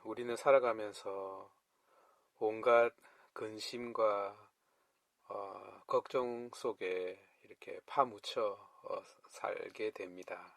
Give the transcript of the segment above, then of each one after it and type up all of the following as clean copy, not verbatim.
우리는 살아가면서 온갖 근심과 걱정 속에 이렇게 파묻혀 살게 됩니다.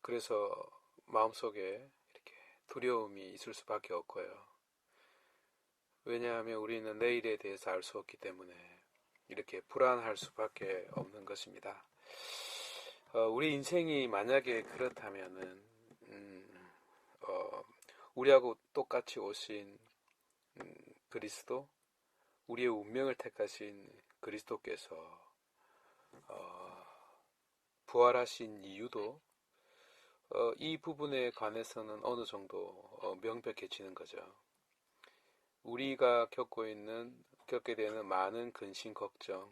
그래서 마음속에 이렇게 두려움이 있을 수밖에 없고요. 왜냐하면 우리는 내일에 대해서 알 수 없기 때문에 이렇게 불안할 수밖에 없는 것입니다. 우리 인생이 만약에 그렇다면은 우리하고 똑같이 오신 그리스도, 우리의 운명을 택하신 그리스도께서 부활하신 이유도 이 부분에 관해서는 어느 정도 명백해지는 거죠. 우리가 겪게 되는 많은 근심, 걱정,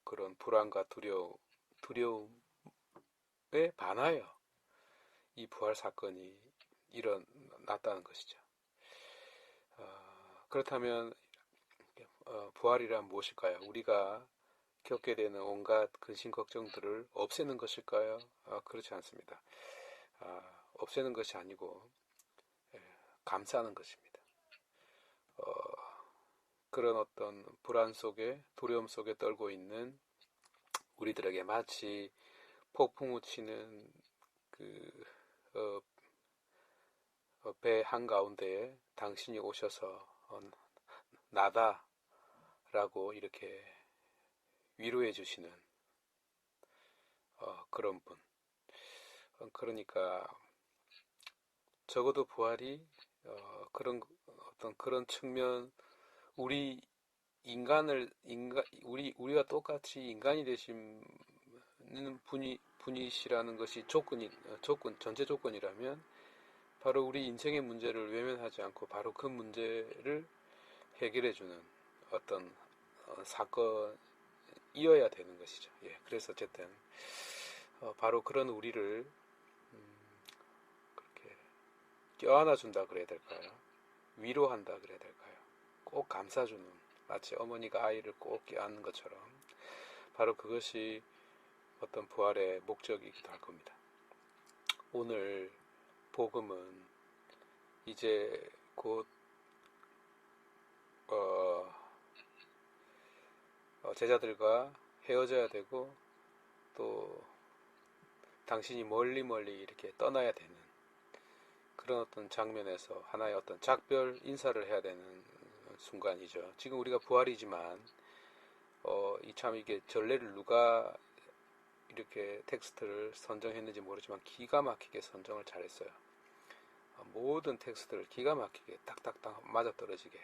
그런 불안과 두려움에 반하여 이 부활 사건이 일어났다는 것이죠. 그렇다면 부활이란 무엇일까요? 우리가 겪게 되는 온갖 근심 걱정들을 없애는 것일까요? 그렇지 않습니다. 없애는 것이 아니고 감싸는 것입니다. 그런 어떤 불안 속에, 두려움 속에 떨고 있는 우리들에게 마치 폭풍우 치는 배 한가운데에 당신이 오셔서 나다라고 이렇게 위로해 주시는 그런 분. 그러니까 적어도 부활이 그런 측면, 우리와 똑같이 인간이 되시는 분이시라는 것이 전제 조건이라면 바로 우리 인생의 문제를 외면하지 않고 바로 그 문제를 해결해주는 어떤 사건이어야 되는 것이죠. 그래서 어쨌든 바로 그런 우리를 그렇게 껴안아준다 그래야 될까요? 위로한다 그래야 될까요? 꼭 감싸주는, 마치 어머니가 아이를 꼭 껴안는 것처럼 바로 그것이 어떤 부활의 목적이기도 할 겁니다. 오늘 복음은 이제 곧 제자들과 헤어져야 되고 또 당신이 멀리 이렇게 떠나야 되는 그런 어떤 장면에서 하나의 어떤 작별 인사를 해야 되는 순간이죠. 지금 우리가 부활이지만 참 이게 전례를 누가 이렇게 텍스트를 선정했는지 모르지만 기가 막히게 선정을 잘했어요. 모든 텍스트를 기가 막히게 딱딱딱 맞아떨어지게.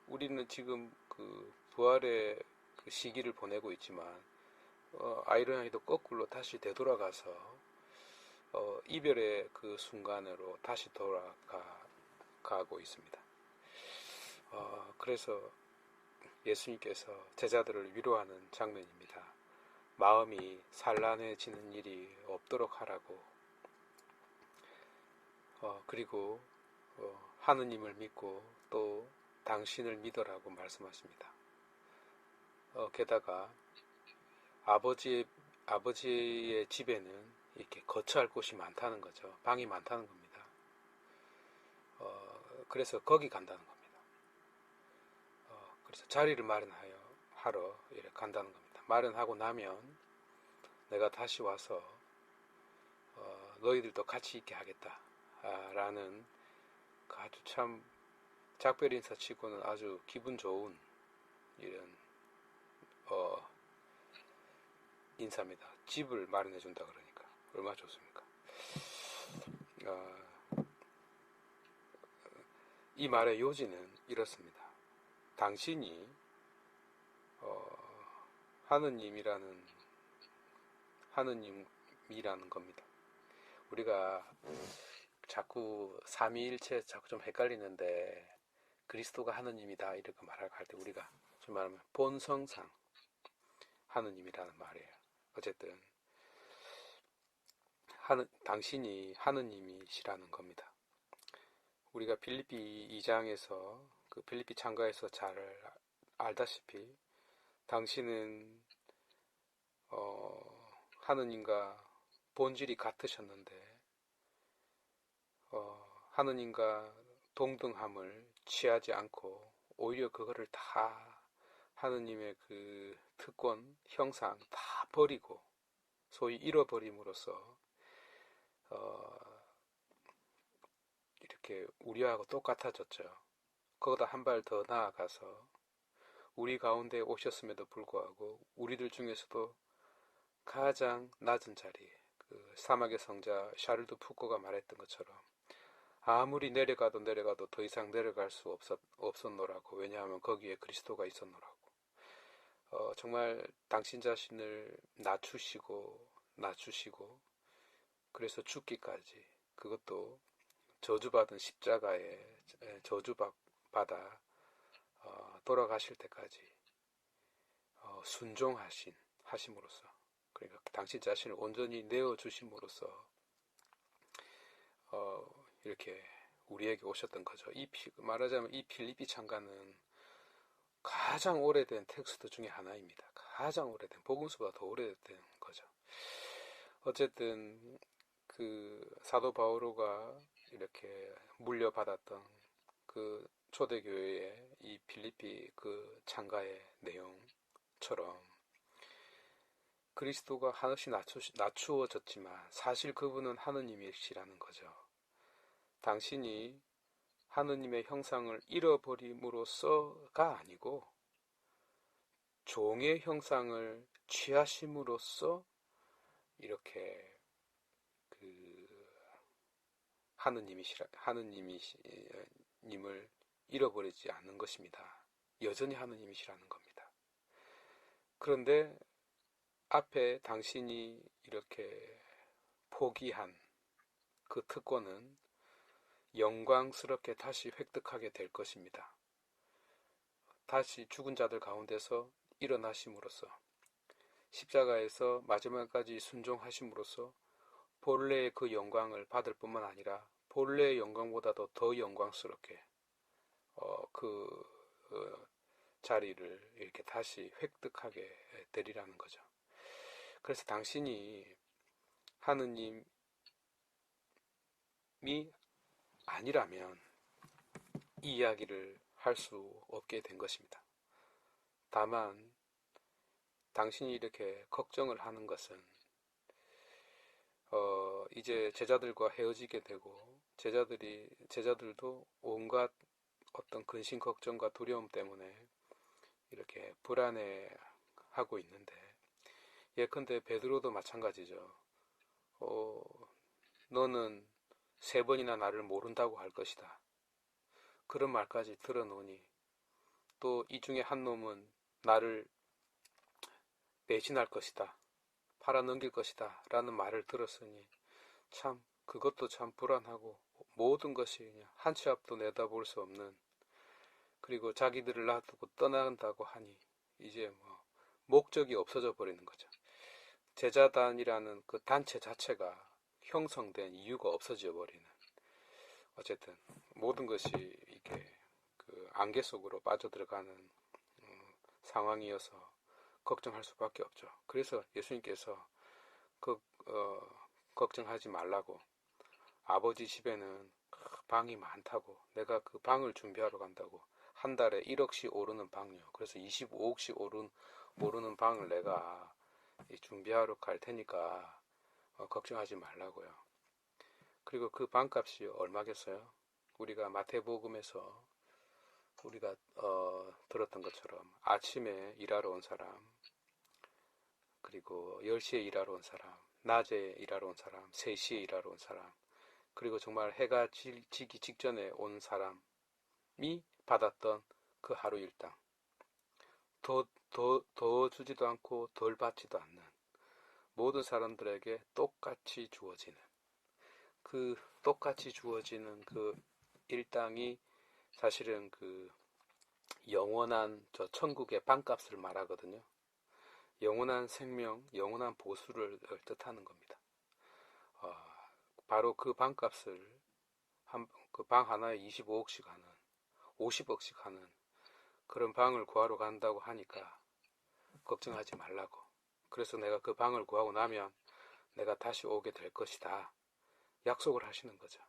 우리는 지금 그 부활의 그 시기를 보내고 있지만 아이러니도 거꾸로 다시 되돌아가서 이별의 그 순간으로 다시 돌아가고 있습니다. 그래서 예수님께서 제자들을 위로하는 장면입니다. 마음이 산란해지는 일이 없도록 하라고, 그리고 하느님을 믿고 또 당신을 믿으라고 말씀하십니다. 게다가 아버지의 집에는 이렇게 거처할 곳이 많다는 거죠. 방이 많다는 겁니다. 그래서 거기 간다는 겁니다. 그래서 자리를 마련하러 이렇게 간다는 겁니다. 마련하고 나면 내가 다시 와서 너희들도 같이 있게 하겠다 라는 아주 참 작별 인사 치고는 아주 기분 좋은 이런 인사입니다. 집을 마련해 준다 그러니까 얼마나 좋습니까? 이 말의 요지는 이렇습니다. 당신이 하느님이라는 겁니다. 우리가 자꾸 삼위일체 자꾸 좀 헷갈리는데 그리스도가 하느님이다 이렇게 말할 때 우리가 좀 말하면 본성상 하느님이라는 말이에요. 어쨌든 당신이 하느님이시라는 겁니다. 우리가 빌립비 2장에서 그 빌립비 창가에서 잘 알다시피 당신은 하느님과 본질이 같으셨는데 하느님과 동등함을 취하지 않고 오히려 그거를 다 하느님의 그 특권, 형상 다 버리고 소위 잃어버림으로써 이렇게 우리하고 똑같아졌죠. 거기다 한 발 더 나아가서 우리 가운데 오셨음에도 불구하고 우리들 중에서도 가장 낮은 자리, 그 사막의 성자 샤를드 푸코가 말했던 것처럼 아무리 내려가도 더 이상 내려갈 수 없었노라고. 왜냐하면 거기에 그리스도가 있었노라고. 정말 당신 자신을 낮추시고 그래서 죽기까지, 그것도 저주받은 십자가에 저주받아 돌아가실 때까지 하심으로써, 그러니까 당신 자신을 온전히 내어주심으로써 이렇게 우리에게 오셨던 거죠. 말하자면 이 필리피 창가는 가장 오래된 텍스트 중에 하나입니다. 가장 오래된, 복음서보다 더 오래된 거죠. 어쨌든 그 사도 바오로가 이렇게 물려받았던 그 초대교회의 이 필리피 그 창가의 내용처럼 그리스도가 한없이 낮추어졌지만 사실 그분은 하느님이시라는 거죠. 당신이 하느님의 형상을 잃어버림으로써가 아니고 종의 형상을 취하심으로써 이렇게 그 하느님을 잃어버리지 않는 것입니다. 여전히 하느님이시라는 겁니다. 그런데 앞에 당신이 이렇게 포기한 그 특권은 영광스럽게 다시 획득하게 될 것입니다. 다시 죽은 자들 가운데서 일어나심으로써, 십자가에서 마지막까지 순종하심으로써 본래의 그 영광을 받을 뿐만 아니라 본래의 영광보다도 더 영광스럽게 자리를 이렇게 다시 획득하게 되리라는 거죠. 그래서 당신이 하느님이 아니라면 이 이야기를 할 수 없게 된 것입니다. 다만 당신이 이렇게 걱정을 하는 것은 이제 제자들과 헤어지게 되고 제자들도 온갖 어떤 근심 걱정과 두려움 때문에 이렇게 불안해하고 있는데, 예컨대 베드로도 마찬가지죠. 너는 3번이나 나를 모른다고 할 것이다. 그런 말까지 들어놓으니 또 이 중에 한 놈은 나를 배신할 것이다, 팔아넘길 것이다 라는 말을 들었으니 참 그것도 참 불안하고 모든 것이 그냥 한 치 앞도 내다볼 수 없는, 그리고 자기들을 놔두고 떠나간다고 하니 이제 목적이 없어져 버리는 거죠. 제자단이라는 그 단체 자체가 형성된 이유가 없어져 버리는, 어쨌든 모든 것이 이게 그 안개 속으로 빠져들어가는 상황이어서 걱정할 수밖에 없죠. 그래서 예수님께서 걱정하지 말라고, 아버지 집에는 방이 많다고, 내가 그 방을 준비하러 간다고, 한 달에 1억씩 오르는 방요. 그래서 25억씩 오르는 방을 내가 준비하러 갈 테니까 걱정하지 말라고요. 그리고 그 방값이 얼마겠어요? 우리가 마태복음에서 우리가 들었던 것처럼 아침에 일하러 온 사람, 그리고 10시에 일하러 온 사람, 낮에 일하러 온 사람, 3시에 일하러 온 사람, 그리고 정말 해가 지기 직전에 온 사람이 받았던 그 하루 일당, 더 주지도 않고 덜 받지도 않는, 모든 사람들에게 똑같이 주어지는 그 일당이 사실은 그 영원한 저 천국의 방값을 말하거든요. 영원한 생명, 영원한 보수를 뜻하는 겁니다. 바로 그 방값을 그 방 하나에 25억씩 하는, 50억씩 하는 그런 방을 구하러 간다고 하니까 걱정하지 말라고. 그래서 내가 그 방을 구하고 나면 내가 다시 오게 될 것이다, 약속을 하시는 거죠.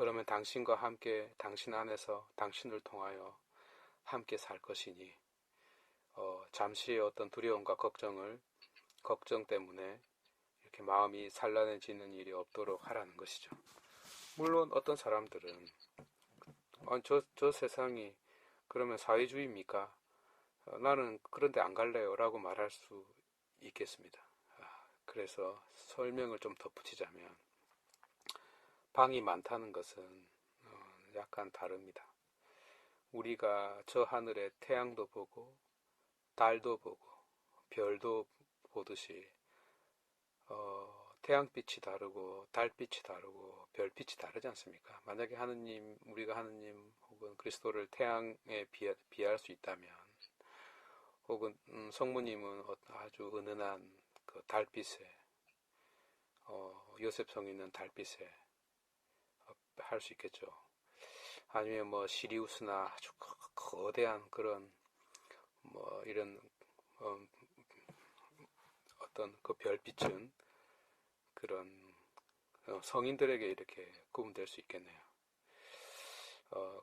그러면 당신과 함께 당신 안에서 당신을 통하여 함께 살 것이니 잠시의 어떤 두려움과 걱정 때문에 이렇게 마음이 산란해지는 일이 없도록 하라는 것이죠. 물론 어떤 사람들은 저 세상이 그러면 사회주의입니까? 나는 그런데 안 갈래요 라고 말할 수 있겠습니다. 그래서 설명을 좀 덧붙이자면 방이 많다는 것은 약간 다릅니다. 우리가 저 하늘에 태양도 보고 달도 보고 별도 보듯이 태양빛이 다르고 달빛이 다르고 별빛이 다르지 않습니까? 만약에 우리가 하느님 혹은 그리스도를 태양에 비할 수 있다면, 혹은 성모님은 아주 은은한 그 달빛에 요셉성 있는 달빛에 할 수 있겠죠. 아니면 뭐 시리우스나 아주 거대한 그런 뭐 이런 어떤 그 별빛은 그런 성인들에게 이렇게 구분될 수 있겠네요.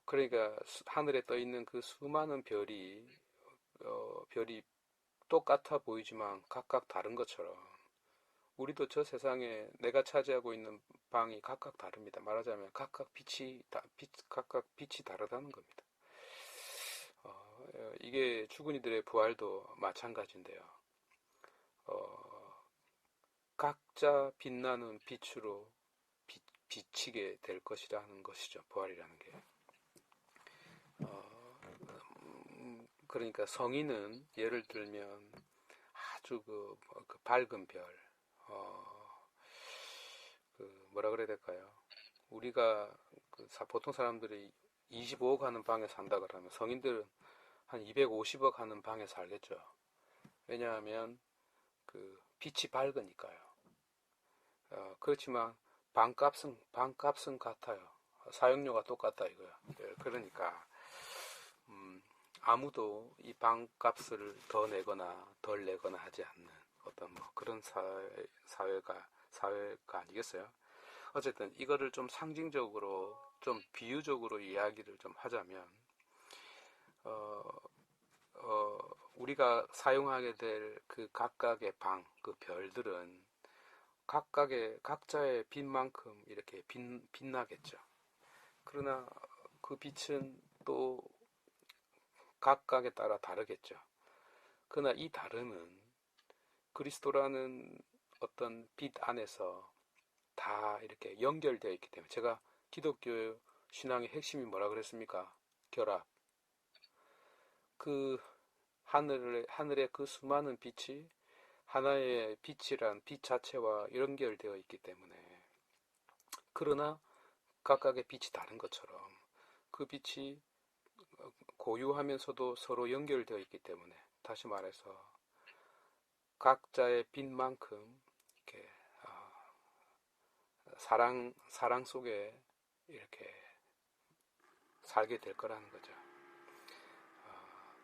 그러니까 하늘에 떠 있는 그 수많은 별이 똑같아 보이지만 각각 다른 것처럼 우리도 저 세상에 내가 차지하고 있는 방이 각각 다릅니다. 말하자면 각각 빛이 다르다는 겁니다. 이게 죽은 이들의 부활도 마찬가지인데요. 각자 빛나는 빛으로 비치게 될 것이라는 것이죠. 부활이라는 게. 그러니까 성인은 예를 들면 아주 그 밝은 별, 뭐라 그래야 될까요? 우리가 보통 사람들이 25억 하는 방에 산다 그러면 성인들은 한 250억 하는 방에 살겠죠. 왜냐하면 그 빛이 밝으니까요. 그렇지만 방값은 같아요. 사용료가 똑같다 이거야. 그러니까 아무도 이 방값을 더 내거나 덜 내거나 하지 않는 어떤 뭐 그런 사회가 아니겠어요? 어쨌든 이거를 좀 상징적으로 좀 비유적으로 이야기를 좀 하자면 우리가 사용하게 될 그 각각의 방, 그 별들은 각자의 빛만큼 이렇게 빛나겠죠. 그러나 그 빛은 또 각각에 따라 다르겠죠. 그러나 이 다름은 그리스도라는 어떤 빛 안에서 다 이렇게 연결되어 있기 때문에, 제가 기독교 신앙의 핵심이 뭐라 그랬습니까? 결합. 그 하늘의 그 수많은 빛이 하나의 빛이란 빛 자체와 연결되어 있기 때문에, 그러나 각각의 빛이 다른 것처럼 그 빛이 고유하면서도 서로 연결되어 있기 때문에, 다시 말해서 각자의 빛만큼 이렇게 사랑 속에 이렇게 살게 될 거라는 거죠.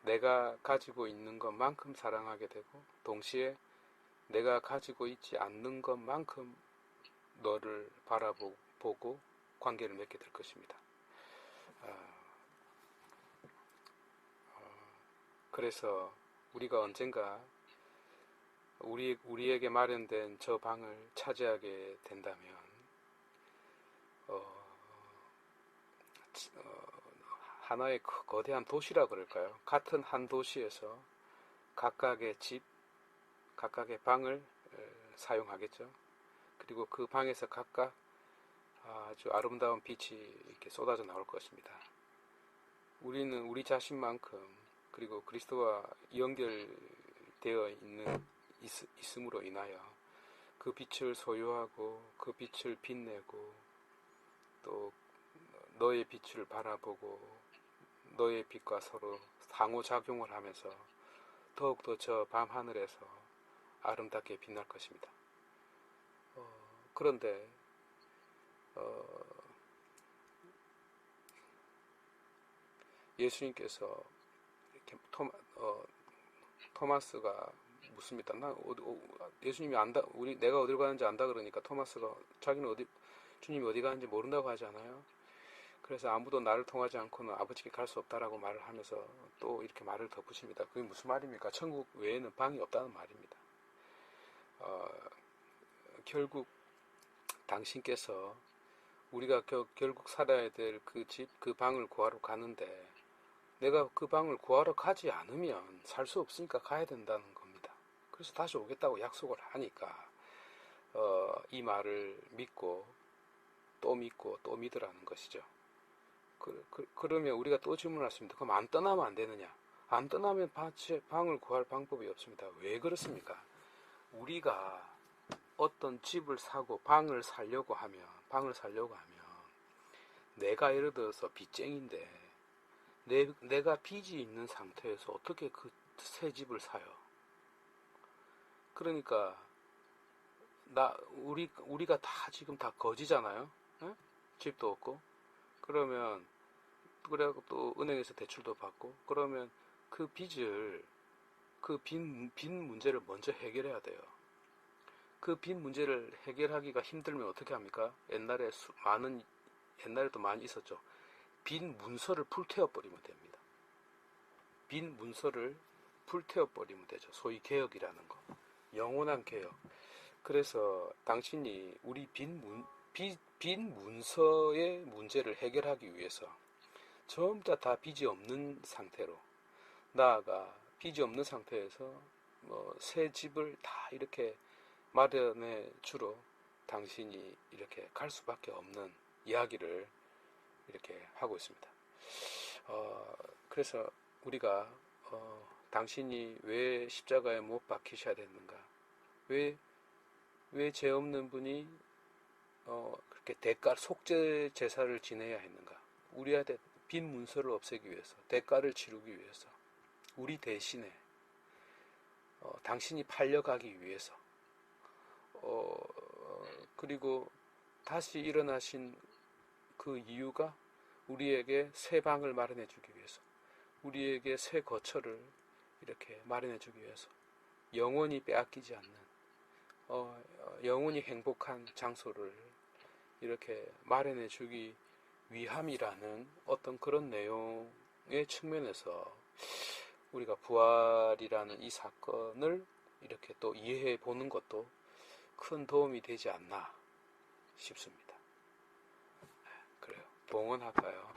내가 가지고 있는 것만큼 사랑하게 되고, 동시에 내가 가지고 있지 않는 것만큼 너를 바라보고 관계를 맺게 될 것입니다. 그래서 우리가 언젠가 우리에게 마련된 저 방을 차지하게 된다면 하나의 거대한 도시라 그럴까요? 같은 한 도시에서 각각의 각각의 방을 사용하겠죠. 그리고 그 방에서 각각 아주 아름다운 빛이 이렇게 쏟아져 나올 것입니다. 우리는 우리 자신만큼, 그리고 그리스도와 연결되어 있음으로 인하여 그 빛을 소유하고 그 빛을 빛내고, 또 너의 빛을 바라보고 너의 빛과 서로 상호작용을 하면서 더욱더 저 밤하늘에서 아름답게 빛날 것입니다. 그런데 예수님께서 이렇게 토마스가 묻습니다. 예수님이 내가 어디로 가는지 안다 그러니까 토마스가 자기는 주님이 어디 가는지 모른다고 하지 않아요? 그래서 아무도 나를 통하지 않고는 아버지께 갈 수 없다라고 말을 하면서 또 이렇게 말을 덧붙입니다. 그게 무슨 말입니까? 천국 외에는 방이 없다는 말입니다. 결국 당신께서 우리가 결국 살아야 될 그 집, 그 방을 구하러 가는데 내가 그 방을 구하러 가지 않으면 살 수 없으니까 가야 된다는 겁니다. 그래서 다시 오겠다고 약속을 하니까 이 말을 믿고 또 믿으라는 것이죠. 그러면 우리가 또 질문할 수 있습니다. 그럼 안 떠나면 안 되느냐? 안 떠나면 방을 구할 방법이 없습니다. 왜 그렇습니까? 우리가 어떤 집을 사고 방을 살려고 하면 내가 예를 들어서 빚쟁인데 내가 빚이 있는 상태에서 어떻게 그 새 집을 사요? 그러니까 우리가 다 지금 다 거지잖아요. 에? 집도 없고. 그러면 그래갖고 또 은행에서 대출도 받고 그러면 그 빚을 빚 문제를 먼저 해결해야 돼요. 그 빚 문제를 해결하기가 힘들면 어떻게 합니까? 옛날에도 많이 있었죠. 빚 문서를 불태워 버리면 됩니다. 빚 문서를 불태워 버리면 되죠. 소위 개혁이라는 거. 영원한 개혁. 그래서 당신이 우리 빚 문서의 문제를 해결하기 위해서 전부 다 빚이 없는 상태로 나아가 빚이 없는 상태에서 새 집을 다 이렇게 마련해 주러 당신이 이렇게 갈 수밖에 없는 이야기를 이렇게 하고 있습니다. 그래서 우리가 당신이 왜 십자가에 못 박히셔야 됐는가? 왜 죄 없는 분이 그렇게 속죄 제사를 지내야 했는가? 우리한테 빈 문서를 없애기 위해서, 대가를 치르기 위해서, 우리 대신에 당신이 팔려가기 위해서, 그리고 다시 일어나신 그 이유가 우리에게 새 방을 마련해 주기 위해서, 우리에게 새 거처를 이렇게 마련해 주기 위해서, 영원히 빼앗기지 않는 영원히 행복한 장소를 이렇게 마련해 주기 위함이라는 어떤 그런 내용의 측면에서 우리가 부활이라는 이 사건을 이렇게 또 이해해 보는 것도 큰 도움이 되지 않나 싶습니다. 그래요. 봉헌할까요?